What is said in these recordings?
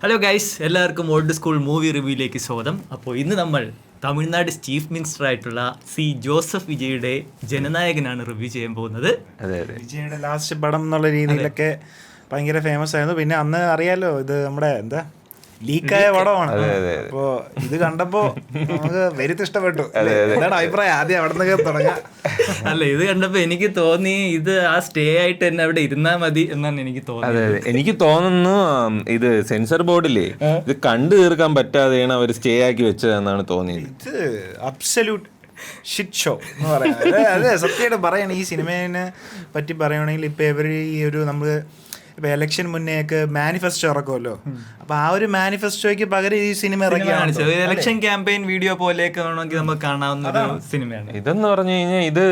Hello guys, എല്ലാവർക്കും old school movie റിവ്യൂയിലേക്ക് സ്വാഗതം. അപ്പോൾ ഇന്ന് നമ്മൾ തമിഴ്നാട് ചീഫ് മിനിസ്റ്റർ ആയിട്ടുള്ള സി ജോസഫ് വിജയുടെ ജനനായകനാണ് റിവ്യൂ ചെയ്യാൻ പോകുന്നത്. വിജയുടെ ലാസ്റ്റ് പടം എന്നുള്ള രീതിയിലൊക്കെ ഭയങ്കര ഫേമസ് ആയിരുന്നു. പിന്നെ അന്ന് അറിയാലോ, ഇത് നമ്മുടെ ലീക്കായ പടമാണ്. അപ്പോ ഇത് കണ്ടപ്പോ നമുക്ക് വരുത്തി ഇഷ്ടപ്പെട്ടു. എന്താണ് അഭിപ്രായം? ആദ്യം അവിടെ നിന്ന് തുടങ്ങാം. അല്ല, ഇത് കണ്ടപ്പോ എനിക്ക് തോന്നി ഇത് ആ സ്റ്റേ ആയിട്ട് തന്നെ അവിടെ ഇരുന്നാ മതി എന്നാണ് എനിക്ക് തോന്നുന്നത്. എനിക്ക് തോന്നുന്നു ഇത് സെൻസർ ബോർഡില്ലേ ഇത് കണ്ടു തീർക്കാൻ പറ്റാതെയാണ് അവർ സ്റ്റേ ആക്കി വെച്ചതെന്നാണ് തോന്നിയത്. ഇത് അബ്സല്യൂട്ട് ഷിറ്റ് ഷോ എന്ന് പറയാം. അതെ, സത്യമായിട്ട് പറയണം. ഈ സിനിമയെ പറ്റി പറയുകയാണെങ്കിൽ ഇപ്പൊ ഈ ഒരു നമുക്ക് ഇപ്പൊ ഇലക്ഷൻ മുന്നേ ഒക്കെ മാനിഫെസ്റ്റോ ഇറക്കുമല്ലോ. അപ്പൊ ആ ഒരു മാനിഫെസ്റ്റോയ്ക്ക് പകരം ഈ സിനിമ ഇറക്കിയാണ്. ഇലക്ഷൻ ക്യാമ്പയിൻ വീഡിയോ പോലെയൊക്കെ വേണമെങ്കിൽ നമുക്ക് കാണാവുന്ന ഒരു സിനിമയാണ് ഇതെന്ന് പറഞ്ഞു കഴിഞ്ഞാൽ. ഇത്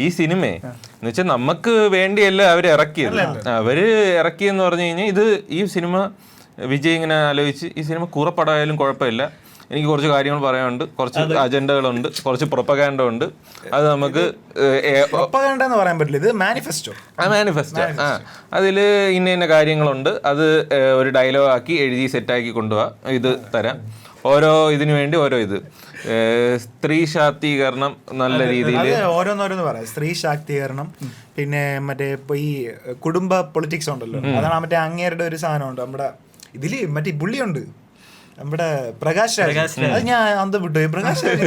ഈ സിനിമ എന്ന് വെച്ചാൽ നമുക്ക് വേണ്ടിയല്ല അവര് ഇറക്കിയത്. അവര് ഇറക്കിയെന്ന് പറഞ്ഞു കഴിഞ്ഞാൽ ഇത് ഈ സിനിമ വിജയ് ഇങ്ങനെ ആലോചിച്ച് ഈ സിനിമ കുറപ്പടമായാലും കുഴപ്പമില്ല, എനിക്ക് കുറച്ച് കാര്യങ്ങൾ പറയാനുണ്ട്, കുറച്ച് അജണ്ടകളുണ്ട്, കുറച്ച് പ്രൊപ്പഗാൻഡ ഉണ്ട്, അത് നമുക്ക് പ്രൊപ്പഗാൻഡ പറയാൻ പറ്റില്ല, ഇത് മാനിഫെസ്റ്റോ. അതിൽ ഇന്ന കാര്യങ്ങളുണ്ട്, അത് ഒരു ഡയലോഗ് ആക്കി എഴുതി സെറ്റാക്കി കൊണ്ടുപോവാ, ഇത് തരാം. ഓരോ ഇതിനു വേണ്ടി ഓരോ ഇത് സ്ത്രീ ശാക്തീകരണം നല്ല രീതിയിൽ ഓരോന്നോരോന്ന് പറയാം. സ്ത്രീ ശാക്തീകരണം, പിന്നെ മറ്റേ ഇപ്പൊ ഈ കുടുംബ പൊളിറ്റിക്സ് ഉണ്ടല്ലോ, അതാണ് മറ്റേ അങ്ങേരുടെ ഒരു സാധനമുണ്ട് നമ്മുടെ ഇതില്. മറ്റേ പുള്ളിയുണ്ട് നമ്മുടെ പ്രകാശ് രാജ്. അത് ഞാൻ അന്ത് വിട്ടു. പ്രകാശ് രാജ്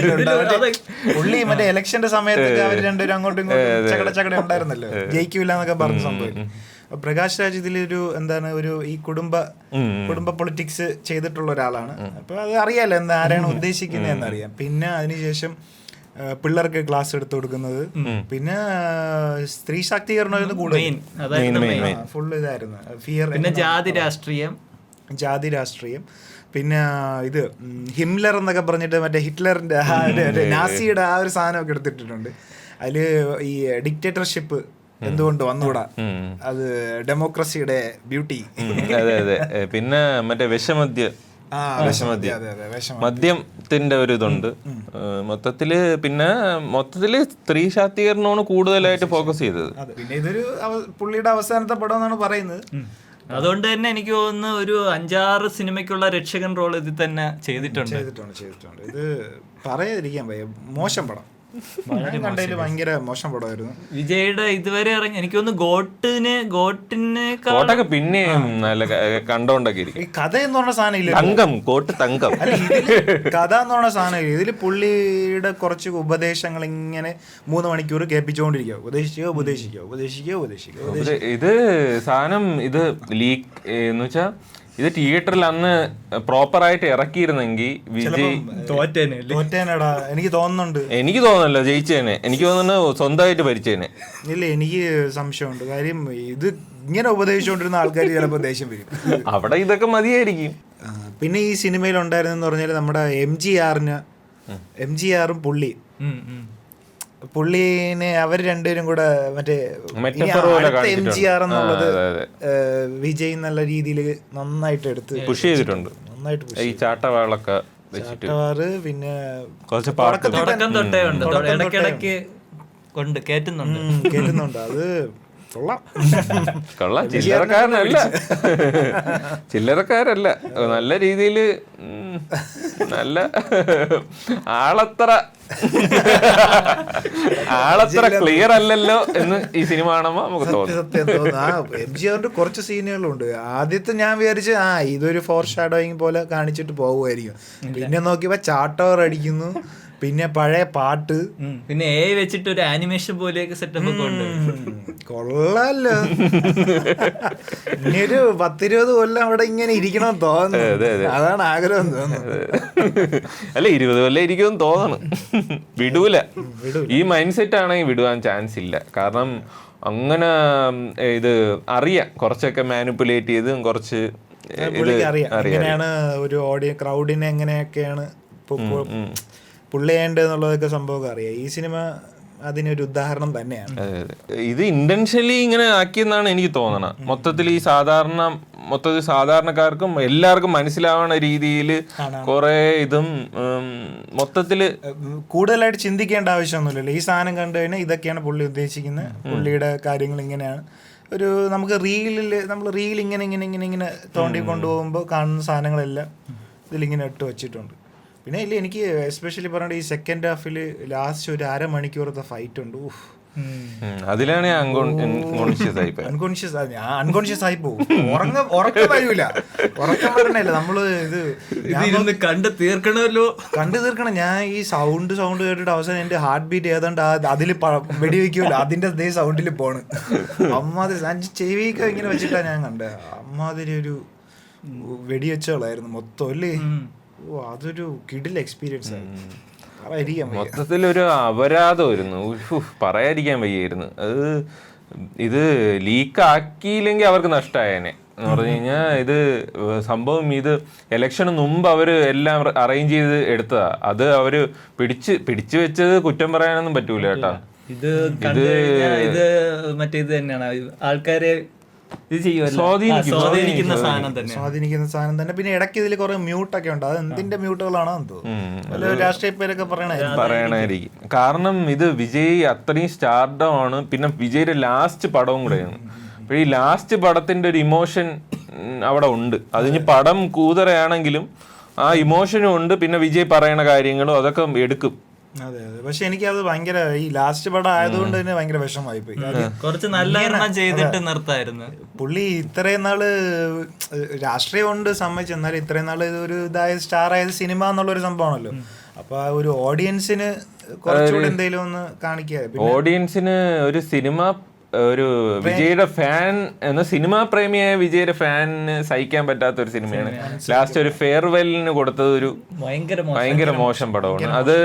പുള്ളി മറ്റേ ഇലക്ഷന്റെ സമയത്തൊക്കെ അവർ രണ്ടുപേരും അങ്ങോട്ടും ഇങ്ങോട്ടും ചകട ഉണ്ടായിരുന്നല്ലോ, ജയിക്കൂല എന്നൊക്കെ പറഞ്ഞ സംഭവം. പ്രകാശ് രാജ് ഇതിലൊരു എന്താണ് ഒരു ഈ കുടുംബ പൊളിറ്റിക്സ് ചെയ്തിട്ടുള്ള ഒരാളാണ്. അപ്പൊ അത് അറിയാലോ ആരാണ് ഉദ്ദേശിക്കുന്നത് എന്നറിയാം. പിന്നെ അതിനുശേഷം പിള്ളേർക്ക് ക്ലാസ് എടുത്തു കൊടുക്കുന്നത്, പിന്നെ സ്ത്രീ ശാക്തീകരണം കൂടുതൽ ഫുൾ ഇതായിരുന്നു. ഫിയർ, പിന്നെ ജാതി രാഷ്ട്രീയം, പിന്നെ ഇത് ഹിംലർ എന്നൊക്കെ പറഞ്ഞിട്ട് മറ്റേ ഹിറ്റ്ലറിന്റെ നാസിയുടെ ആ ഒരു സാധനമൊക്കെ എടുത്തിട്ടുണ്ട്. അതില് ഈ ഡിക്റ്റേറ്റർഷിപ്പ് എന്തുകൊണ്ട് വന്നുകൂടാ, അത് ഡെമോക്രസിയുടെ ബ്യൂട്ടി. അതെ. പിന്നെ മറ്റേ മദ്യത്തിന്റെ ഒരു ഇതുണ്ട് മൊത്തത്തില്. പിന്നെ മൊത്തത്തില് സ്ത്രീ ശാക്തീകരണമാണ് കൂടുതലായിട്ട് ഫോക്കസ് ചെയ്തത്. പിന്നെ ഇതൊരു പുള്ളിയുടെ അവസാനത്തെ പടം എന്നാണ് പറയുന്നത്. അതുകൊണ്ട് തന്നെ എനിക്ക് തോന്നുന്നു ഒരു 5-6 സിനിമയ്ക്കുള്ള രക്ഷകൻ റോൾ ഇതിൽ തന്നെ ചെയ്തിട്ടുണ്ട്. ഇത് പറയാതിരിക്കാൻ മോശം പടം, കണ്ടതിൽ ഭയങ്കര മോശം പടമായിരുന്നു വിജയുടെ ഇതുവരെ ഇറങ്ങി. എനിക്ക് തോന്നുന്നു കോട്ടൊക്കെ പിന്നെ നല്ല കണ്ടോണ്ടൊക്കെ ഇരിക്കും. ഈ കഥ എന്ന് പറഞ്ഞ സാധനം ഇല്ല, തങ്കം കഥ എന്ന് പറഞ്ഞ സാധനം ഇല്ല. ഇതില് പുള്ളിയുടെ കുറച്ച് ഉപദേശങ്ങൾ ഇങ്ങനെ 3 മണിക്കൂർ കേൾപ്പിച്ചുകൊണ്ടിരിക്കുക. ഉപദേശിക്കുക. ഇത് സാധനം ഇത് ലീക്ക് എന്ന് വെച്ചാ ഇത് തിയേറ്ററിൽ അന്ന് പ്രോപ്പർ ആയിട്ട് ഇറക്കിയിരുന്നെങ്കിൽ വിജയ് തോറ്റേനടാ എനിക്ക് തോന്നുന്നുണ്ട്. എനിക്ക് തോന്നുന്നല്ലോ ജയിച്ചേനെ. എനിക്ക് തോന്നുന്നു സ്വന്തമായിട്ട് ഭരിച്ചേനെ. ഇല്ല, എനിക്ക് സംശയമുണ്ട്. കാര്യം ഇത് ഇങ്ങനെ ഉപദേശിച്ചുകൊണ്ടിരുന്ന ആൾക്കാർ ചിലപ്പോൾ ദേഷ്യം വരും. അവിടെ ഇതൊക്കെ മതിയായിരിക്കും. പിന്നെ ഈ സിനിമയിൽ ഉണ്ടായിരുന്നെന്ന് പറഞ്ഞാൽ നമ്മുടെ എംജിആറും പുള്ളിനെ അവർ രണ്ടുപേരും കൂടെ മറ്റേ എംജിആർ എന്നുള്ളത് വിജയ് നല്ല രീതിയിൽ നന്നായിട്ട് എടുത്ത് പുഷ് ചെയ്തിട്ടുണ്ട്. ഈ ചാട്ടവാളൊക്കെ പിന്നെ തുടക്കം തൊട്ടേ ഉണ്ട്, ഇടയ്ക്കിടയ്ക്ക് കൊണ്ട് കേറ്റുന്നുണ്ട്. അത് കൊള്ളാം. ചില്ലറക്കാരല്ല, നല്ല രീതിയില് നല്ല ആളത്ര ക്ലിയർ അല്ലല്ലോ എന്ന് ഈ സിനിമ കാണുമ്പോ നമുക്ക് തോന്നുന്നു. എംജിആറിന്റെ കുറച്ച് സീനുകളുണ്ട്. ആദ്യത്തെ ഞാൻ വിചാരിച്ച് ഇതൊരു ഫോർ ഷാഡോയിങ് പോലെ കാണിച്ചിട്ട് പോകുമായിരിക്കും. പിന്നെ നോക്കിയപ്പോ ചാട്ടോർ അടിക്കുന്നു, പിന്നെ പഴയ പാട്ട്, പിന്നെ വെച്ചിട്ട് ഒരു ആനിമേഷൻ പോലെയൊക്കെ സെറ്റപ്പ് ഒക്കെ ഉണ്ട്. കൊള്ളാലോ. ഇനി ഒരു 10-20 കൊല്ലം അവിടെ ഇങ്ങനെ ഇരിക്കണം തോന്നുന്നു. അതാണ് ആഗ്രഹം തോന്നുന്നു. അല്ല, 20 കൊല്ലം ഇരിക്കുമെന്ന് തോന്നണം. വിടൂല. ഈ മൈൻഡ് സെറ്റ് ആണെങ്കിൽ വിടുവാൻ ചാൻസ് ഇല്ല. കാരണം അങ്ങനെ ഇത് അറിയാം, കുറച്ചൊക്കെ മാനിപ്പുലേറ്റ് ചെയ്ത് കുറച്ച് എങ്ങനെയാണ് ഒരു ക്രൗഡിനെ എങ്ങനെയൊക്കെയാണ് പുള്ളി ചെയ്യേണ്ടത് എന്നുള്ളതൊക്കെ സംഭവം അറിയാം. ഈ സിനിമ അതിനൊരു ഉദാഹരണം തന്നെയാണ്. ഇത് ഇന്റൻഷനലി ഇങ്ങനെ ആക്കിയെന്നാണ് എനിക്ക് തോന്നണം. മൊത്തത്തിൽ സാധാരണക്കാർക്കും എല്ലാവർക്കും മനസ്സിലാവുന്ന രീതിയിൽ കുറെ ഇതും മൊത്തത്തില് കൂടുതലായിട്ട് ചിന്തിക്കേണ്ട ആവശ്യമൊന്നുമില്ലല്ലോ. ഈ സാധനം കണ്ടു കഴിഞ്ഞാൽ ഇതൊക്കെയാണ് പുള്ളി ഉദ്ദേശിക്കുന്നത്, പുള്ളിയുടെ കാര്യങ്ങൾ ഇങ്ങനെയാണ്. ഒരു നമുക്ക് റീൽ ഇങ്ങനെ തോണ്ടി കൊണ്ടുപോകുമ്പോൾ കാണുന്ന സാധനങ്ങളെല്ലാം ഇതിലിങ്ങനെ ഇട്ട് വെച്ചിട്ടുണ്ട്. പിന്നെ ഇല്ല, എനിക്ക് എസ്പെഷ്യലി പറഞ്ഞ ഈ സെക്കൻഡ് ഹാഫിൽ ലാസ്റ്റ് ഒരു അരമണിക്കൂറത്തെ ഫൈറ്റ് ഉണ്ട്. അതിലാണ് ഞാൻ അൺകോൺഷ്യസ് ആയി പോകും. ഉറക്കം വരൂല, ഉറക്കം വരണല്ല. നമ്മള് ഇത് കണ്ടു തീർക്കണം. ഞാൻ ഈ സൗണ്ട് കേട്ടിട്ട് അവസാനം എന്റെ ഹാർട്ട് ബീറ്റ് ഏതാണ്ട് അതിൽ വെടിവെക്കൂല, അതിന്റെ അതേ സൗണ്ടിൽ പോണ്. അമ്മാതിരി ചെവിയൊക്കെ ഇങ്ങനെ വെച്ചിട്ടാ ഞാൻ കണ്ടത്. അമ്മാതിരി ഒരു വെടിവെച്ചോളായിരുന്നു മൊത്തം അല്ലേ. അതൊരു കിടിൽ എക്സ്പീരിയൻസ് ആയിരുന്നു. മൊത്തത്തിലൊരു അപരാധമായിരുന്നു, പറയാതിരിക്കാൻ വയ്യായിരുന്നു. ഇത് ലീക്ക് ആക്കിയില്ലെങ്കിൽ അവർക്ക് നഷ്ടമായേനെ എന്ന് പറഞ്ഞു കഴിഞ്ഞാൽ. ഇത് സംഭവം ഇത് ഇലക്ഷന് മുമ്പ് അവര് എല്ലാം അറേഞ്ച് ചെയ്ത് എടുത്തതാ. അത് അവര് പിടിച്ചു വെച്ചത് കുറ്റം പറയാനൊന്നും പറ്റൂല കേട്ടാ. ഇത് മറ്റേ ഇത് തന്നെയാണ് ആൾക്കാരെ സ്വാധീനിക്കുന്ന സാധനം തന്നെ. പിന്നെ ഇടയ്ക്ക് ഇതിൽ കുറെ മ്യൂട്ടൊക്കെ ഉണ്ട്. അത് എന്തിന്റെ മ്യൂട്ടുകളാണെന്ന് തോന്നുന്നു, രാഷ്ട്രീയ പേരൊക്കെ പറയണായിരിക്കും. കാരണം ഇത് വിജയ് അത്രയും സ്റ്റാർഡം ആണ്. പിന്നെ വിജയുടെ ലാസ്റ്റ് പടവും കൂടെയാണ്. അപ്പൊ ഈ ലാസ്റ്റ് പടത്തിന്റെ ഒരു ഇമോഷൻ അവിടെ ഉണ്ട്. അതിന് പടം കൂതറയാണെങ്കിലും ആ ഇമോഷനും ഉണ്ട്. പിന്നെ വിജയ് പറയണ കാര്യങ്ങളും അതൊക്കെ എടുക്കും. അതെ അതെ. പക്ഷെ എനിക്കത് ഭയങ്കര ഈ ലാസ്റ്റ് പടം ആയതുകൊണ്ട് തന്നെ ഭയങ്കര വിഷമമായി പോയി. കുറച്ച് നല്ല ചെയ്തിട്ട് നിർത്തായിരുന്നു. പുള്ളി ഇത്രയും നാള് രാഷ്ട്രീയം കൊണ്ട് സമ്മതിച്ചു, എന്നാലും ഇത്രയും നാള് ഒരു ഇതായത് സ്റ്റാർ ആയത് സിനിമ എന്നുള്ളൊരു സംഭവമാണല്ലോ. അപ്പൊ ഒരു ഓഡിയൻസിന് കുറച്ചുകൂടെ എന്തെങ്കിലും ഒന്ന് കാണിക്കുക. ഓഡിയൻസിന് ഒരു സിനിമ, ഒരു വിജയുടെ ഫാൻ എന്ന സിനിമാ പ്രേമിയായ വിജയുടെ ഫാനിന് സഹിക്കാൻ പറ്റാത്ത ഒരു സിനിമയാണ് ലാസ്റ്റ് ഒരു ഫെയർവെല്ലിന് കൊടുത്തത്. ഒരു ഭയങ്കര മോശം പടമാണ് അത്.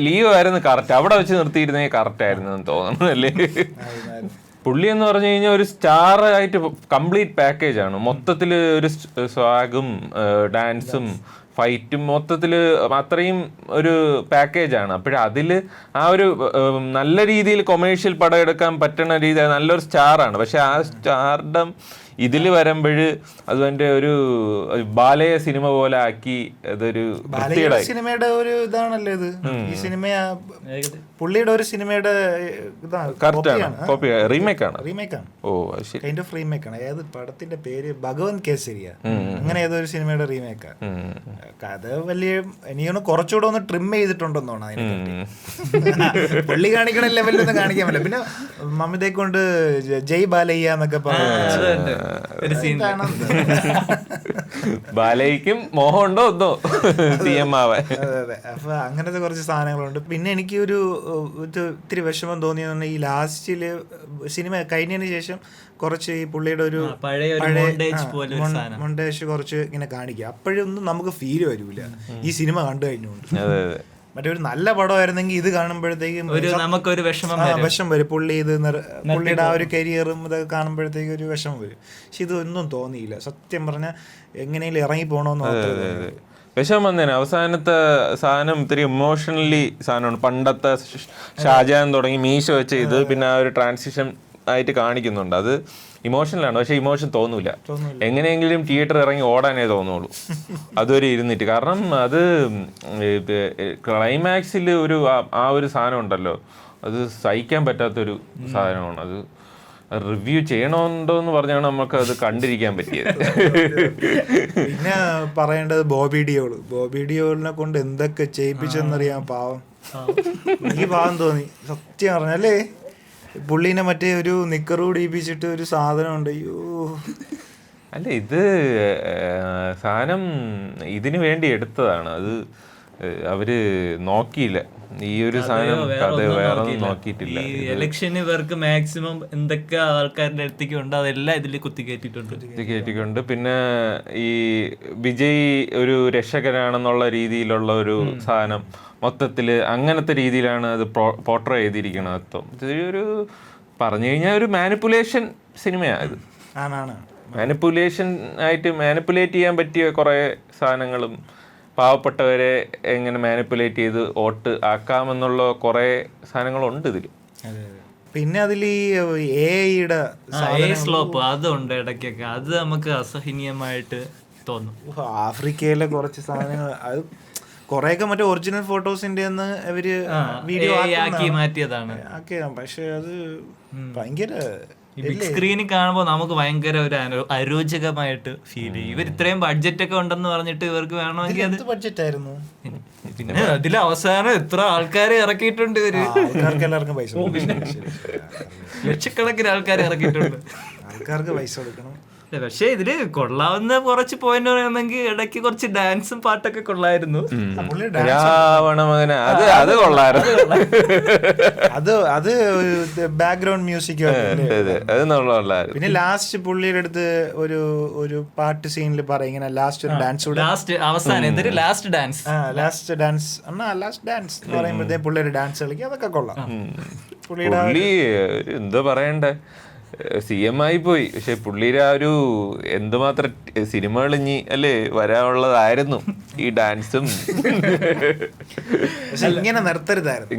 ലിയോ ആയിരുന്നു കറക്റ്റ്, അവിടെ വെച്ച് നിർത്തിയിരുന്നെങ്കിൽ കറക്റ്റ് ആയിരുന്നു എന്ന് തോന്നുന്നു അല്ലേ. പുള്ളി എന്ന് പറഞ്ഞു കഴിഞ്ഞാൽ ഒരു സ്റ്റാർ ആയിട്ട് കംപ്ലീറ്റ് പാക്കേജ് ആണ്. മൊത്തത്തില് ഒരു സ്വാഗും ഡാൻസും ഫൈറ്റും മൊത്തത്തിൽ അത്രയും ഒരു പാക്കേജാണ്. അപ്പോഴതിൽ ആ ഒരു നല്ല രീതിയിൽ കൊമേഴ്ഷ്യൽ പടം എടുക്കാൻ പറ്റുന്ന രീതി നല്ലൊരു സ്റ്റാറാണ്. പക്ഷെ ആ സ്റ്റാർഡം ഇതിൽ വരുമ്പോൾ അതിന്റെ ഒരു ബാലയ സിനിമ പോലെ ആക്കി അതൊരു സിനിമയുടെ ഒരു ഇതാണല്ലോ ഇത്. ഈ സിനിമ പുള്ളിയുടെ ഒരു സിനിമയുടെ റീമേക്കാണ്. ഓ ശരി, കൈൻഡ് ഓഫ് റീമേക്കാണ്. ഏത് പടത്തിന്റെ പേര് ഭഗവന്ത് കേസരിയ, അങ്ങനെ ഏതോ ഒരു സിനിമയുടെ റീമേക്കാണ്. കഥ വലിയ എനിക്കൊന്ന് കുറച്ചുകൂടെ ഒന്ന് ട്രിം ചെയ്തിട്ടുണ്ടെന്നോണം. പുള്ളി കാണിക്കണ ലെവലിലൊന്നും കാണിക്കാൻ പറ്റില്ല. പിന്നെ മമിതയെ കൊണ്ട് ജയ് ബാലയ്യ എന്നൊക്കെ പറഞ്ഞു. ബാലയ്ക്കും മോഹമുണ്ടോ ഒന്നോ CM ആവാൻ. അതെ. അപ്പൊ അങ്ങനത്തെ കുറച്ച് സാധനങ്ങളുണ്ട്. പിന്നെ എനിക്ക് ഒരു ഇത്തിരി വിഷമം തോന്നിയെന്ന് ഈ ലാസ്റ്റില് സിനിമ കഴിഞ്ഞതിന് ശേഷം കുറച്ച് ഈ പുള്ളിയുടെ ഒരു മൊണ്ടേജ് കുറച്ച് ഇങ്ങനെ കാണിക്കുക. അപ്പോഴൊന്നും നമുക്ക് ഫീൽ വരൂല ഈ സിനിമ കണ്ടു കഴിഞ്ഞുകൊണ്ട്. മറ്റേ ഒരു നല്ല പടമായിരുന്നെങ്കിൽ ഇത് കാണുമ്പോഴത്തേക്കും നമുക്കൊരു വിഷം വരും. പുള്ളിയുടെ ആ ഒരു കരിയറും ഇതൊക്കെ കാണുമ്പോഴത്തേക്കും ഒരു വിഷമം വരും. പക്ഷെ ഇതൊന്നും തോന്നിയില്ല സത്യം പറഞ്ഞാൽ. എങ്ങനെയും ഇറങ്ങി പോകണമെന്ന് വിഷമം വന്നേനെ. അവസാനത്തെ സാധനം ഇത്തിരി ഇമോഷണലി സാധനമാണ്. പണ്ടത്തെ ഷാജഹാൻ തുടങ്ങി മീശ വെച്ച് ഇത് പിന്നെ ആ ഒരു ട്രാൻസിഷൻ ആയിട്ട് കാണിക്കുന്നുണ്ട്. അത് ഇമോഷണലാണ്, പക്ഷെ ഇമോഷൻ തോന്നൂല. എങ്ങനെയെങ്കിലും തിയേറ്റർ ഇറങ്ങി ഓടാനേ തോന്നുള്ളൂ അതുവരെ ഇരുന്നിട്ട്. കാരണം അത് ക്ലൈമാക്സിൽ ഒരു ആ ഒരു സാധനം ഉണ്ടല്ലോ, അത് സഹിക്കാൻ പറ്റാത്തൊരു സാധനമാണ്. അത് റിവ്യൂ ചെയ്യണമുണ്ടോ എന്ന് പറഞ്ഞാണ് നമുക്ക് അത് കണ്ടിരിക്കാൻ പറ്റിയത്. പിന്നെ പറയേണ്ടത് ബോബി ഡിയോളിനെ കൊണ്ട് എന്തൊക്കെ ചെയ്യിപ്പിച്ചെന്നറിയാം. പാവം, എനിക്ക് പാവം തോന്നി സത്യം പറഞ്ഞല്ലേ. പുള്ളീനെ മറ്റേ ഒരു നിക്കറൂടെ ഇടിപ്പിച്ചിട്ട് ഒരു സാധനം ഉണ്ട്. അയ്യോ, അല്ല ഇത് സാധനം ഇതിനു വേണ്ടി എടുത്തതാണ്. അത് അവര് നോക്കിയില്ല. ഈ ഒരു സാധനം കഥ വേറെ നോക്കിയിട്ടില്ല. ഇലക്ഷന് ഇവർക്ക് മാക്സിമം എന്തൊക്കെ ആൾക്കാരുടെ അടുത്തേക്ക് ഉണ്ട് അതെല്ലാം ഇതിൽ കുത്തിക്കയറ്റിയിട്ടുണ്ട്. പിന്നെ ഈ വിജയ് ഒരു രക്ഷകനാണെന്നുള്ള രീതിയിലുള്ള ഒരു സാധനം മൊത്തത്തില് അങ്ങനത്തെ രീതിയിലാണ് അത് പോർട്രേ ചെയ്തിരിക്കുന്നത്. അർത്ഥം ഇതൊരു പറഞ്ഞു കഴിഞ്ഞാൽ ഒരു മാനിപ്പുലേഷൻ സിനിമയാണ് ഇത്. മാനിപ്പുലേഷൻ ആയിട്ട് മാനിപ്പുലേറ്റ് ചെയ്യാൻ പറ്റിയ കുറെ സാധനങ്ങളും പാവപ്പെട്ടവരെ എങ്ങനെ മാനിപ്പുലേറ്റ് ചെയ്ത് വോട്ട് ആക്കാമെന്നുള്ള കുറെ സാധനങ്ങളുണ്ട് ഇതിൽ. പിന്നെ അതിൽ എഐയുടെ സ്ലോപ്പ് അതുണ്ട് ഇടയ്ക്കൊക്കെ. അത് നമുക്ക് അസഹനീയമായിട്ട് തോന്നും. ആഫ്രിക്കയിലെ കുറച്ച് സാധനങ്ങൾ അത് കൊറേയൊക്കെ മറ്റേ ഒറിജിനൽ ഫോട്ടോസിന്റെ ഇവര് വീഡിയോ ആക്കി മാറ്റിയതാണ്. പക്ഷെ അത് ഭയങ്കര ബിഗ് സ്ക്രീനിൽ കാണുമ്പോൾ നമുക്ക് ഭയങ്കര ഒരു അരോചകമായിട്ട് ഫീൽ ചെയ്യും. ഇവർ ഇത്രയും ബഡ്ജറ്റ് ഒക്കെ ഉണ്ടെന്ന് പറഞ്ഞിട്ട് ഇവർക്ക് വേണമെങ്കിൽ അത് ബഡ്ജറ്റ് ആയിരുന്നു. പിന്നെ അതിൽ അവസാനം എത്ര ആൾക്കാരെ ഇറക്കിയിട്ടുണ്ട് ഇവര്. എല്ലാവർക്കും പൈസ ലക്ഷക്കണക്കിന് ആൾക്കാരെ ഇറക്കിയിട്ടുണ്ട്. ആൾക്കാർക്ക് പൈസ കൊടുക്കണം. പക്ഷെ ഇതില് കൊള്ളാവുന്ന കുറച്ച് പോയിന്റ് പറയുന്നെങ്കിൽ ഇടയ്ക്ക് കുറച്ച് ഡാൻസും പാട്ടൊക്കെ കൊള്ളായിരുന്നു. രാവണമകന അത് കൊള്ളായിരുന്നു. അത് ബാക്ക്ഗ്രൗണ്ട് മ്യൂസിക്. പിന്നെ ലാസ്റ്റ് പുള്ളിയുടെ അടുത്ത് ഒരു പാട്ട് സീനിൽ പറയും ഇങ്ങനെ ലാസ്റ്റ് ഒരു ഡാൻസ് ലാസ്റ്റ് അവസാനം എന്തൊരു ലാസ്റ്റ് ഡാൻസ് എന്ന് പറയുമ്പോഴത്തേ പുള്ളിയുടെ ഡാൻസ് കളിക്കും. അതൊക്കെ കൊള്ളാം. പുള്ളി എന്താ പറയണ്ടേ, CM ആയി പോയി. പക്ഷെ പുള്ളിയുടെ ആ ഒരു എന്തുമാത്രം സിനിമകൾ ഇനി അല്ലേ വരാനുള്ളതായിരുന്നു ഈ ഡാൻസും. ഇങ്ങനെ നിർത്തരുതായിരുന്നു.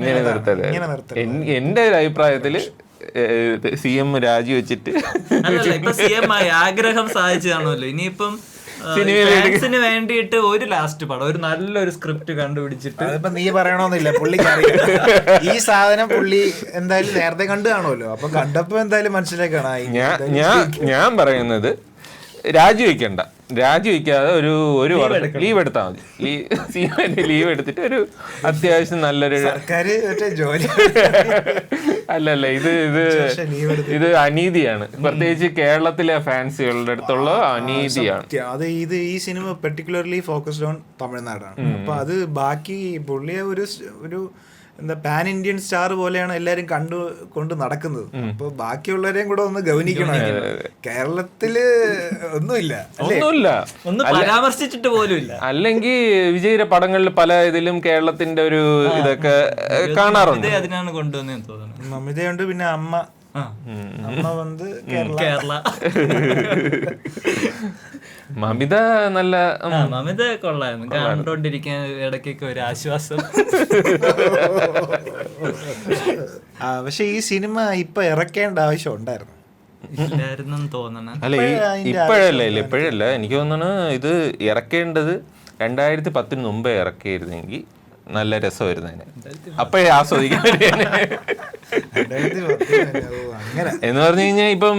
എന്റെ ഒരു അഭിപ്രായത്തില് CM രാജിവെച്ചിട്ട് CM ആയി ആഗ്രഹം സാധിച്ചതാണല്ലോ. ഇനിയിപ്പം ഫാൻസിന് വേണ്ടിയിട്ട് ഒരു ലാസ്റ്റ് പടം, ഒരു നല്ലൊരു സ്ക്രിപ്റ്റ് കണ്ടുപിടിച്ചിട്ട്. അതിപ്പോ നീ പറയണമെന്നില്ല, പുള്ളിക്ക് ഈ സാധനം പുള്ളി എന്തായാലും നേരത്തെ കണ്ടു കാണുമല്ലോ. അപ്പൊ കണ്ടപ്പോ എന്തായാലും മനസ്സിലാക്കണം. ഞാൻ പറയുന്നത് രാജിവെക്കണ്ട, രാജിവെക്കാതെ ഒരു വർഷം ലീവ് എടുത്താൽ മതി. ലീവ് എടുത്തിട്ട് ഒരു അത്യാവശ്യം നല്ലൊരു സർക്കാര് ജോലി അല്ലല്ല, ഇത് അനീതിയാണ്. പ്രത്യേകിച്ച് കേരളത്തിലെ ഫാൻസുകളുടെ അടുത്തുള്ള അനീതിയാണ്. അത് ഈ സിനിമ പെർട്ടിക്കുലർലി ഫോക്കസ്ഡ് ഓൺ തമിഴ്നാടാണ്. അപ്പൊ അത് ബാക്കി പുള്ളിയെ ഒരു എന്താ പാൻ ഇന്ത്യൻ സ്റ്റാർ പോലെയാണ് എല്ലാരും കൊണ്ട് നടക്കുന്നത്. അപ്പൊ ബാക്കിയുള്ളവരെയും കൂടെ ഒന്ന് ഗവനിക്കണം. കേരളത്തില് ഒന്നുമില്ല, ഒന്നും പരാമർശിച്ചിട്ട് പോലും ഇല്ല. അല്ലെങ്കിൽ വിജയുടെ പടങ്ങളിൽ പല ഇതിലും കേരളത്തിന്റെ ഒരു ഇതൊക്കെ കാണാറുണ്ട്. അതിനാണ് കൊണ്ടുവന്നതെന്ന് തോന്നുന്നു. മമിതയുണ്ട്, പിന്നെ അമ്മ വന്ന് കേരള. മമിത നല്ല മമിത കൊള്ളായിരുന്നു, കണ്ടോണ്ടിരിക്കാൻ ഇടയ്ക്കൊക്കെ ഒരു ആശ്വാസം. പക്ഷെ ഈ സിനിമ ഇപ്പൊ ഇറക്കേണ്ട ആവശ്യം ഉണ്ടായിരുന്നു. ഇല്ലായിരുന്നെന്ന് തോന്നണം. അല്ല ഇപ്പോഴല്ല എനിക്ക് തോന്നണ ഇത് ഇറക്കേണ്ടത് 2010 മുമ്പേ ഇറക്കിയിരുന്നെങ്കിൽ നല്ല രസമായിരുന്നതിന്. അപ്പോഴേ ആസ്വദിക്കാൻ എന്ന് പറഞ്ഞു കഴിഞ്ഞാൽ ഇപ്പം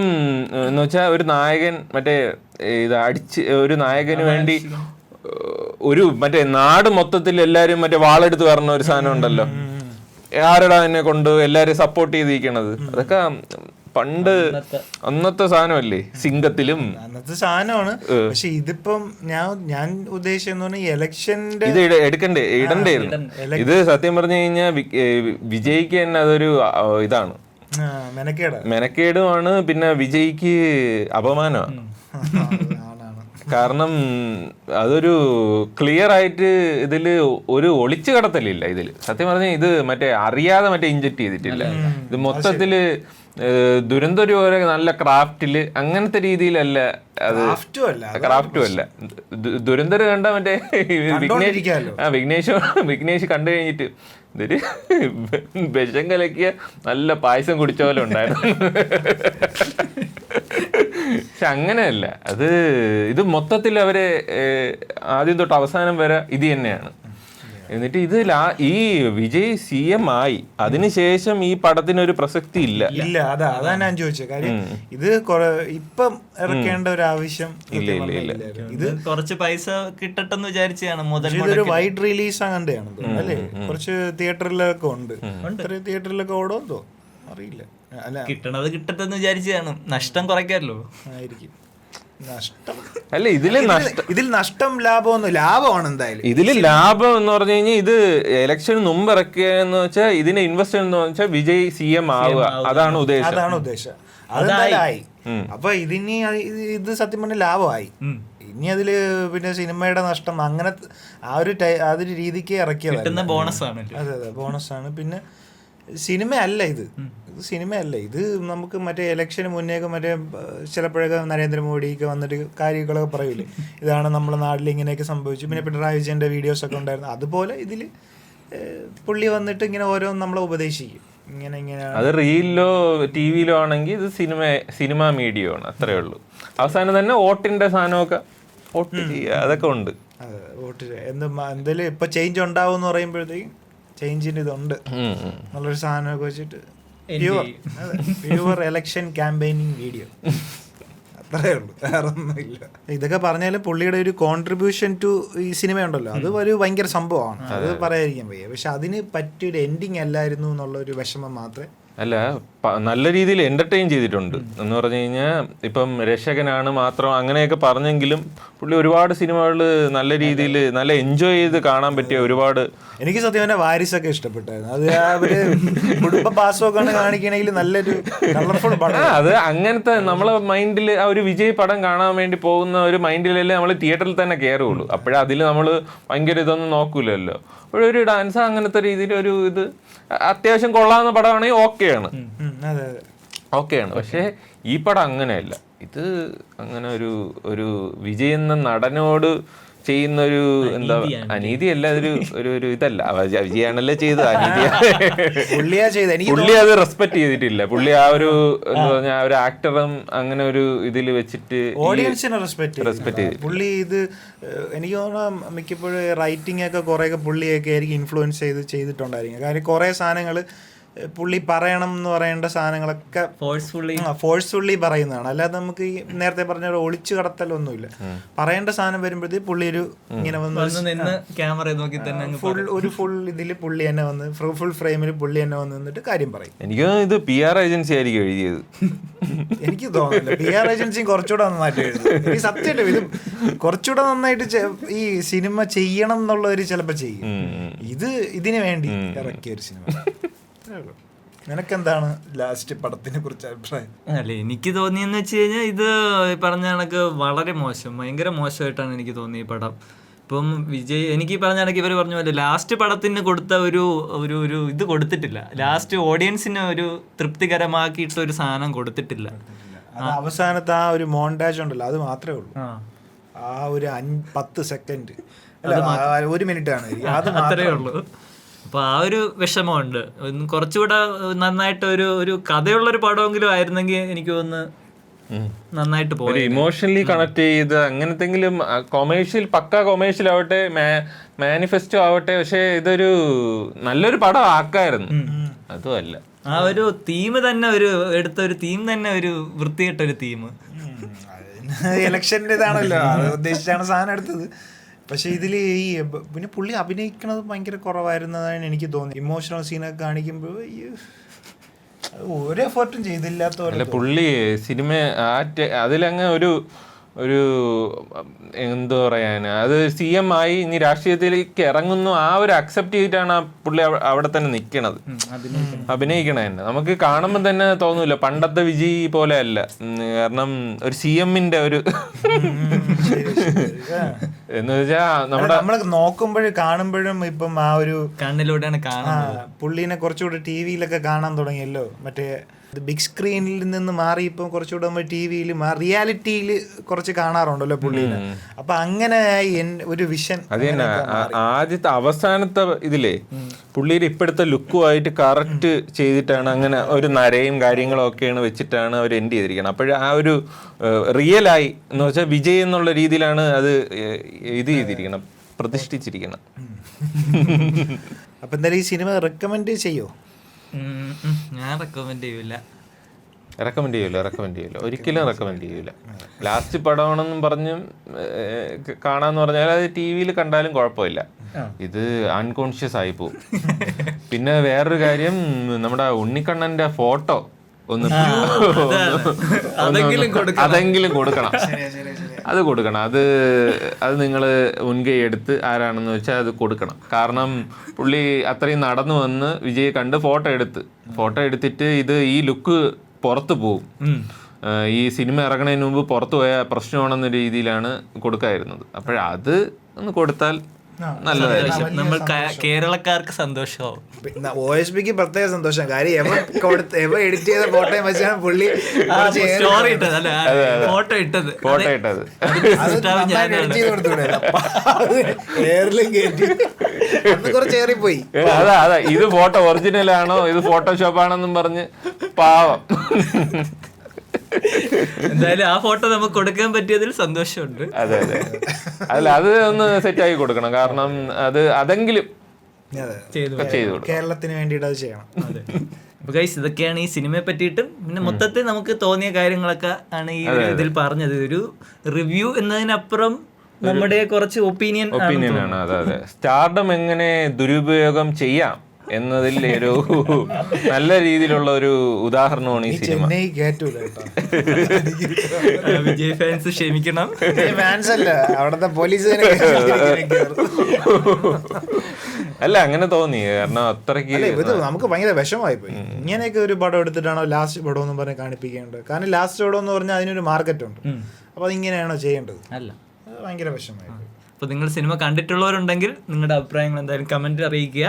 എന്ന് വെച്ചാൽ ഒരു നായകൻ മറ്റേ ഒരു നായകന് വേണ്ടി ഒരു മറ്റേ നാട് മൊത്തത്തിൽ എല്ലാരും മറ്റേ വാളെടുത്ത് പറഞ്ഞ ഒരു സാധനം ഉണ്ടല്ലോ, ആരടാ എന്നെ കൊണ്ട് എല്ലാരും സപ്പോർട്ട് ചെയ്തിരിക്കണത്. അതൊക്കെ പണ്ട് അന്നത്തെ സാധനമല്ലേ, സിംഗത്തിലും അന്നത്തെ സാധനമാണ്. പക്ഷെ ഇതിപ്പം ഞാൻ ഉദ്ദേശിച്ചെന്ന് ഇലക്ഷന്റെ ഇത് ഇടണ്ടായിരുന്നു. ഇത് സത്യം പറഞ്ഞു കഴിഞ്ഞാൽ വിജയ്ക്ക് തന്നെ അതൊരു ഇതാണ്, മെനക്കേടുമാണ്. പിന്നെ വിജയ്ക്ക് അപമാനമാണ്. കാരണം അതൊരു ക്ലിയർ ആയിട്ട് ഇതില് ഒരു ഒളിച്ചു കടത്തലില്ല ഇതില്. സത്യം പറഞ്ഞാൽ ഇത് മറ്റേ അറിയാതെ മറ്റേ ഇൻജക്ട് ചെയ്തിട്ടില്ല. ഇത് മൊത്തത്തില് ദുരന്തം പോലെ നല്ല ക്രാഫ്റ്റില് അങ്ങനത്തെ രീതിയിലല്ല. അത് ക്രാഫ്റ്റും അല്ല. ദുരന്തർ കണ്ട മറ്റേ വിഘ്നേഷ് കണ്ടു കഴിഞ്ഞിട്ട് ഇതൊരു വിഷം കലക്കിയ നല്ല പായസം കുടിച്ച പോലെ ഉണ്ടായിരുന്നു. പക്ഷെ അങ്ങനെയല്ല, ഇത് മൊത്തത്തിൽ അവരെ ആദ്യം തൊട്ട് അവസാനം വരെ ഇത് തന്നെയാണ്. എന്നിട്ട് ഈ വിജയ് CM ആയി അതിനുശേഷം ഈ പടത്തിനൊരു പ്രസക്തി ഇല്ല. അതാ ഞാൻ ചോദിച്ചത്. കാര്യം ഇത് ഇപ്പം ഇറക്കേണ്ട ഒരു ആവശ്യം ഇത് കുറച്ച് പൈസ കിട്ടട്ടെന്ന് വിചാരിച്ചാണ് മുതൽ. ഇതൊരു വൈഡ് റിലീസ് അങ്ങനെയാണ് അല്ലേ? കുറച്ച് തിയേറ്ററിലൊക്കെ ഉണ്ട്. തിയേറ്ററിലൊക്കെ ഓടോന്തോ അറിയില്ല. കിട്ടണത് കിട്ടട്ടെന്ന് വിചാരിച്ചാണ്. നഷ്ടം കുറയ്ക്കാമല്ലോ. ആയിരിക്കും നഷ്ടം. അല്ല ഇതിൽ നഷ്ടം ലാഭമാണ് എന്തായാലും. ഇതില് ലാഭം എന്ന് പറഞ്ഞു കഴിഞ്ഞാൽ ഇത് ഇലക്ഷന് മുമ്പ് ഇറക്കിയെന്ന് വെച്ചാൽ ഇതിനെ ഇൻവെസ്റ്റ് എന്ന് വെച്ചാൽ വിജയ് CM ആവുക, അതാണ് ഉദ്ദേശം. അതെന്തായായി. അപ്പൊ ഇത് സത്യം പറഞ്ഞ ലാഭമായി. ഇനി അതില് പിന്നെ സിനിമയുടെ നഷ്ടം അങ്ങനെ ആ ഒരു രീതിക്ക് ഇറക്കിയത് ബോണസാണ്. അതെ, ബോണസാണ്. പിന്നെ സിനിമയല്ല ഇത് നമുക്ക് മറ്റേ ഇലക്ഷന് മുന്നേക്ക് മറ്റേ ചിലപ്പോഴൊക്കെ നരേന്ദ്രമോദിയൊക്കെ വന്നിട്ട് കാര്യങ്ങളൊക്കെ പറയൂലേ, ഇതാണ് നമ്മുടെ നാട്ടിൽ ഇങ്ങനെയൊക്കെ സംഭവിച്ചു. പിന്നെ പിണറായി വിജയന്റെ വീഡിയോസ് ഒക്കെ ഉണ്ടായിരുന്നു. അതുപോലെ ഇതില് പുള്ളി വന്നിട്ട് ഇങ്ങനെ ഓരോന്ന് നമ്മളെ ഉപദേശിക്കും. ഇങ്ങനെ അത് റീലിലോ TV-ലോ ആണെങ്കിൽ ഇത് സിനിമ മീഡിയ ആണ്, അത്രേ ഉള്ളൂ. അവസാനം തന്നെ വോട്ടിന്റെ സാധനമൊക്കെ അതൊക്കെ ഉണ്ട്. വോട്ട് എന്തായാലും ഇപ്പൊ ചേഞ്ച് ഉണ്ടാവും എന്ന് പറയുമ്പോഴത്തേക്കും ചേഞ്ചിന് ഇതുണ്ട് നല്ലൊരു സാധനമൊക്കെ വെച്ചിട്ട് പ്യുവർ ഇലക്ഷൻ ക്യാമ്പയിനിങ് വീഡിയോ അത്രേ ഉള്ളൂ, വേറെ ഒന്നുമില്ല. ഇതൊക്കെ പറഞ്ഞാലും പുള്ളിയുടെ ഒരു കോൺട്രിബ്യൂഷൻ ടു ഈ സിനിമ ഉണ്ടല്ലോ, അത് ഒരു ഭയങ്കര സംഭവമാണ്, അത് പറയാതിരിക്കാൻ വയ്യ. പക്ഷെ അതിന് പറ്റിയൊരു എൻഡിങ് അല്ലായിരുന്നു എന്നുള്ള ഒരു വിഷമം മാത്രമേ. അല്ല, നല്ല രീതിയിൽ എന്റർടൈൻ ചെയ്തിട്ടുണ്ട് എന്ന് പറഞ്ഞു കഴിഞ്ഞാൽ ഇപ്പം രക്ഷകനാണ് മാത്രം അങ്ങനെയൊക്കെ പറഞ്ഞെങ്കിലും പുള്ളി ഒരുപാട് സിനിമകൾ നല്ല രീതിയിൽ നല്ല എൻജോയ് ചെയ്ത് കാണാൻ പറ്റിയ ഒരുപാട്. എനിക്ക് സത്യം പറഞ്ഞാൽ വാരിസൊക്കെ ഇഷ്ടപ്പെട്ടായിരുന്നു. അത് അവര് കുടുംബ പാസമൊക്കെ കാണിക്കണമെങ്കിൽ നല്ലൊരു കളർഫുൾ പടം. അത് അങ്ങനത്തെ നമ്മളെ മൈൻഡിൽ ആ ഒരു വിജയ് പടം കാണാൻ വേണ്ടി പോകുന്ന ഒരു മൈൻഡിലല്ലേ നമ്മൾ തിയേറ്ററിൽ തന്നെ കയറുള്ളൂ. അപ്പോഴേ അതിൽ നമ്മൾ ഭയങ്കര ഇതൊന്നും നോക്കൂലല്ലോ. അപ്പോഴൊരു ഡാൻസ് അങ്ങനത്തെ രീതിയിൽ ഒരു ഇത് അത്യാവശ്യം കൊള്ളാവുന്ന പടമാണെങ്കിൽ ഓക്കെയാണ്. പക്ഷേ ഈ പടം അങ്ങനെയല്ല. ഇത് അങ്ങനെ ഒരു വിജയ് എന്ന നടനോട് ചെയ്യുന്ന ഒരു എന്താ അനീതിയല്ല, ഒരു ഇതല്ല. വിജയാണല്ലേ ചെയ്തത്, പുള്ളി അത് റെസ്പെക്ട് ചെയ്തിട്ടില്ല. പുള്ളി ആ ഒരു എന്താ പറഞ്ഞ ആ ഒരു ആക്ടറും അങ്ങനെ ഒരു ഇതിൽ വെച്ചിട്ട് ഓഡിയൻസിനെ റെസ്പെക്ട് ചെയ്തു പുള്ളി. ഇത് എനിക്ക് തോന്നുന്നു മിക്കപ്പോഴും റൈറ്റിംഗ് ഒക്കെ കുറെയൊക്കെ പുള്ളിയൊക്കെ ആയിരിക്കും ഇൻഫ്ലുവൻസ് ചെയ്തിട്ടുണ്ടായിരിക്കും. കാര്യം കുറെ സാധനങ്ങൾ പുള്ളി പറയണം എന്ന് പറയേണ്ട സാധനങ്ങളൊക്കെ ഫോഴ്സ്ഫുള്ളി പറയുന്നതാണ്. അല്ലാതെ നമുക്ക് ഈ നേരത്തെ പറഞ്ഞ ഒളിച്ചു കടത്തലൊന്നുമില്ല. പറയേണ്ട സാധനം വരുമ്പോഴത്തേക്ക് പുള്ളി ഒരു ഇങ്ങനെ വന്ന് ക്യാമറ നോക്കി തന്നെ ഫുൾ ഇതിൽ പുള്ളി തന്നെ വന്ന് ഫുൾ ഫ്രെയിമിൽ പുള്ളി തന്നെ വന്ന് നിന്നിട്ട് കാര്യം പറയും. എനിക്ക് ഇത് PR ഏജൻസി ആയിരിക്കും എഴുതിയത്. എനിക്ക് തോന്നുന്നില്ല, PR ഏജൻസിയും കുറച്ചുകൂടെ നന്നായിട്ട് എഴുതും. ഈ സത്യമായിട്ട് ഇത് കുറച്ചുകൂടെ നന്നായിട്ട് ഈ സിനിമ ചെയ്യണം എന്നുള്ളവർ ചിലപ്പോൾ ചെയ്യും. ഇത് ഇതിനു വേണ്ടി ഇറക്കിയ ഒരു സിനിമ. നിനക്കെന്താണ് ലാസ്റ്റ് പടത്തിനെ കുറിച്ച് അഭിപ്രായം? അല്ല, എനിക്ക് തോന്നിയെന്ന് വെച്ച് കഴിഞ്ഞാൽ ഇത് പറഞ്ഞ കണക്ക് വളരെ മോശം, ഭയങ്കര മോശമായിട്ടാണ് എനിക്ക് തോന്നി ഈ പടം. ഇപ്പം വിജയ് എനിക്ക് പറഞ്ഞ കണക്ക് ഇവർ പറഞ്ഞ പോലെ ലാസ്റ്റ് പടത്തിന് കൊടുത്ത ഒരു ഇത് കൊടുത്തിട്ടില്ല. ലാസ്റ്റ് ഓഡിയൻസിന് ഒരു തൃപ്തികരമാക്കിയിട്ട് ഒരു സാധനം കൊടുത്തിട്ടില്ല. അവസാനത്തെ ആ ഒരു മോണ്ടാജ് ഉണ്ടല്ലോ, അത് മാത്രമേ ഉള്ളൂ. ആ ഒരു 10 സെക്കൻഡ് അല്ല 1 മിനിറ്റ് ആണ്, അത് അത്രേ ഉള്ളൂ. അപ്പോൾ ആ ഒരു വിഷമമുണ്ട്. കുറച്ചുകൂടെ നന്നായിട്ട് ഒരു കഥയുള്ളൊരു പടമെങ്കിലും ആയിരുന്നെങ്കിൽ എനിക്ക് തോന്നുന്നു നന്നായിട്ട് പോയി. ഇമോഷണലി കണക്ട് ചെയ്ത് അങ്ങനത്തെങ്കിലും പക്കാ കൊമേഴ്ഷ്യൽ ആവട്ടെ, മാനിഫെസ്റ്റോ ആവട്ടെ, പക്ഷെ ഇതൊരു നല്ലൊരു പടം ആക്കായിരുന്നു. അതുമല്ല, ആ ഒരു തീം തന്നെ എടുത്തൊരു തീം തന്നെ ഒരു വൃത്തികെട്ടൊരു തീം. ഇലക്ഷൻ്റെ ഇതാണല്ലോ, അത് ഉദ്ദേശിച്ചാണ് സാധനം എടുത്തത്. പക്ഷെ ഇതിൽ പിന്നെ പുള്ളി അഭിനയിക്കണത് ഭയങ്കര കുറവായിരുന്നതാണ് എനിക്ക് തോന്നി. ഇമോഷണൽ സീനൊക്കെ കാണിക്കുമ്പോൾ ഒരു എഫേർട്ടും ചെയ്തില്ലാത്ത പോലെ. പുള്ളി സിനിമ അതിലങ്ങ് ഒരു എന്താ പറയാന്, അത് CM ആയി ഇനി രാഷ്ട്രീയത്തിലേക്ക് ഇറങ്ങുന്നു, ആ ഒരു അക്സെപ്റ്റ് ചെയ്തിട്ടാണ് ആ പുള്ളി അവിടെ തന്നെ നിൽക്കണത്, അഭിനയിക്കണ തന്നെ. നമുക്ക് കാണുമ്പോൾ തന്നെ തോന്നൂല പണ്ടത്തെ വിജയ് പോലെ അല്ല. കാരണം ഒരു CMന്റെ ഒരു എന്ന് വെച്ചാ നമ്മള് നോക്കുമ്പോഴും കാണുമ്പോഴും ഇപ്പം ആ ഒരു കണ്ണിലൂടെയാണ് കാണുന്നത്. പുള്ളീനെ കുറച്ചുകൂടെ TV-യിലൊക്കെ കാണാൻ തുടങ്ങിയല്ലോ. മറ്റേ ബിഗ് സ്ക്രീനിൽ നിന്ന് മാറി ഇപ്പം കുറച്ചുകൂടെ നമ്മൾ TV-യിൽ റിയാലിറ്റിയിൽ കുറച്ച് കാണാറുണ്ടല്ലോ പുള്ളീനെ. അപ്പൊ അങ്ങനെ ഒരു വിഷൻ അത് തന്നെ. ആദ്യത്തെ അവസാനത്തെ ഇതിലേ പുള്ളിയുടെ ഇപ്പോഴത്തെ ലുക്കുമായിട്ട് കറക്റ്റ് ചെയ്തിട്ടാണ് അങ്ങനെ ഒരു നരയും കാര്യങ്ങളും ഒക്കെയാണ് വെച്ചിട്ടാണ് അവർ എൻഡ് ചെയ്തിരിക്കുന്നത്. അപ്പോൾ ആ ഒരു റിയലായി എന്ന് വെച്ചാൽ വിജയ് എന്നുള്ള രീതിയിലാണ് അത് ഇത് ചെയ്തിരിക്കണം, പ്രതിഷ്ഠിച്ചിരിക്കണം. അപ്പൊ എന്തായാലും ഈ സിനിമ റെക്കമെൻഡ് ചെയ്യോ? ഞാൻ റെക്കമെൻഡ് ചെയ്യൂല, ഒരിക്കലും റെക്കമെൻഡ് ചെയ്യൂല. ലാസ്റ്റ് പടമാണെന്നും പറഞ്ഞ് കാണാന്ന് പറഞ്ഞാൽ അത് TV-യിൽ കണ്ടാലും കുഴപ്പമില്ല. ഇത് അൺകോൺഷ്യസ് ആയി പോകും. പിന്നെ വേറൊരു കാര്യം, നമ്മുടെ ഉണ്ണിക്കണ്ണന്റെ ഫോട്ടോ അതെങ്കിലും കൊടുക്കണം. അത് നിങ്ങൾ മുൻകൈ എടുത്ത് ആരാണെന്ന് വെച്ചാൽ അത് കൊടുക്കണം. കാരണം പുള്ളി അത്രയും നടന്നു വന്ന് വിജയ് കണ്ട് ഫോട്ടോ എടുത്തിട്ട് ഇത് ഈ ലുക്ക് പുറത്തു പോവും, ഈ സിനിമ ഇറങ്ങുന്നതിന് മുമ്പ് പുറത്തു പോയ പ്രശ്നമാണെന്ന രീതിയിലാണ് കൊടുക്കായിരുന്നത്. അപ്പോഴത് ഒന്ന് കൊടുത്താൽ നല്ലതായിരിക്കും. നമ്മൾ കേരളക്കാർക്ക് സന്തോഷമാവും. OSBക്ക് പ്രത്യേക സന്തോഷം. കാര്യം എവ എഡിറ്റ് ചെയ്ത ഫോട്ടോയും വെച്ചാണ് പുള്ളി സ്റ്റോറി ഇട്ടത്, ഫോട്ടോ ഇട്ടത്. കുറച്ചേറിപ്പോയി. അതാ ഇത് ഫോട്ടോ ഒറിജിനൽ ആണോ ഇത് ഫോട്ടോഷോപ്പ് ആണെന്നും പറഞ്ഞ് പാവം എന്തായാലും ആ ഫോട്ടോ നമുക്ക് കൊടുക്കാൻ പറ്റിയതിൽ സന്തോഷമുണ്ട്. അതെ അതെ, അല്ല അത് ഒന്ന് സെറ്റ് ആക്കി കൊടുക്കണം. കാരണം അതെങ്കിലും ചെയ്തു കൊടുക്കണം. കേരളത്തിന് വേണ്ടിയിട്ട് അത് ചെയ്യണം. അതെ. അപ്പൊ ഗൈസ്, ഇതൊക്കെയാണ് ഈ സിനിമയെ പറ്റിയിട്ടും പിന്നെ മൊത്തത്തിൽ നമുക്ക് തോന്നിയ കാര്യങ്ങളൊക്കെ ആണ് ഈ ഇതിൽ പറഞ്ഞത്. ഒരു റിവ്യൂ എന്നതിനപ്പുറം നമ്മുടെ കുറച്ച് ഒപ്പീനിയൻ ആണ്. അതെ അതെ, സ്റ്റാർഡം എങ്ങനെ ദുരുപയോഗം ചെയ്യാം എന്നതിൽ ഒരു നല്ല രീതിയിലുള്ള ഒരു ഉദാഹരണമാണ് ഈ സിനിമ. വിജയ് ഫാൻസ് ക്ഷമിക്കണം. ഫാൻസ് അല്ല, അവിടുത്തെ പോലീസ്. അല്ല, അങ്ങനെ തോന്നി. കാരണം അത്രയ്ക്ക് നമുക്ക് ഭയങ്കര വിഷമമായി പോയി. ഇങ്ങനെയൊക്കെ ഒരു പടം എടുത്തിട്ടാണോ ലാസ്റ്റ് പടം എന്ന് പറഞ്ഞ് കാണിപ്പിക്കേണ്ടത്? കാരണം ലാസ്റ്റ് പടം എന്ന് പറഞ്ഞാൽ അതിനൊരു മാർക്കറ്റ് ഉണ്ട്. അപ്പൊ അതിങ്ങനെയാണോ ചെയ്യേണ്ടത്? അല്ല, ഭയങ്കര വിഷമമായി. അപ്പോൾ നിങ്ങൾ സിനിമ കണ്ടിട്ടുള്ളവരുണ്ടെങ്കിൽ നിങ്ങളുടെ അഭിപ്രായങ്ങൾ എന്തായാലും കമന്റിൽ അറിയിക്കുക.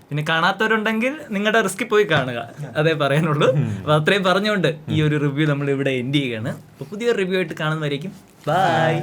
പിന്നെ കാണാത്തവരുണ്ടെങ്കിൽ നിങ്ങളുടെ റിസ്കിൽ പോയി കാണുക, അതേ പറയാനുള്ളൂ. അപ്പോൾ അത്രയും പറഞ്ഞുകൊണ്ട് ഈ ഒരു റിവ്യൂ നമ്മൾ ഇവിടെ എൻഡ് ചെയ്യുകയാണ്. അപ്പോൾ പുതിയൊരു റിവ്യൂ ആയിട്ട് കാണുന്നതായിരിക്കും. ബൈ.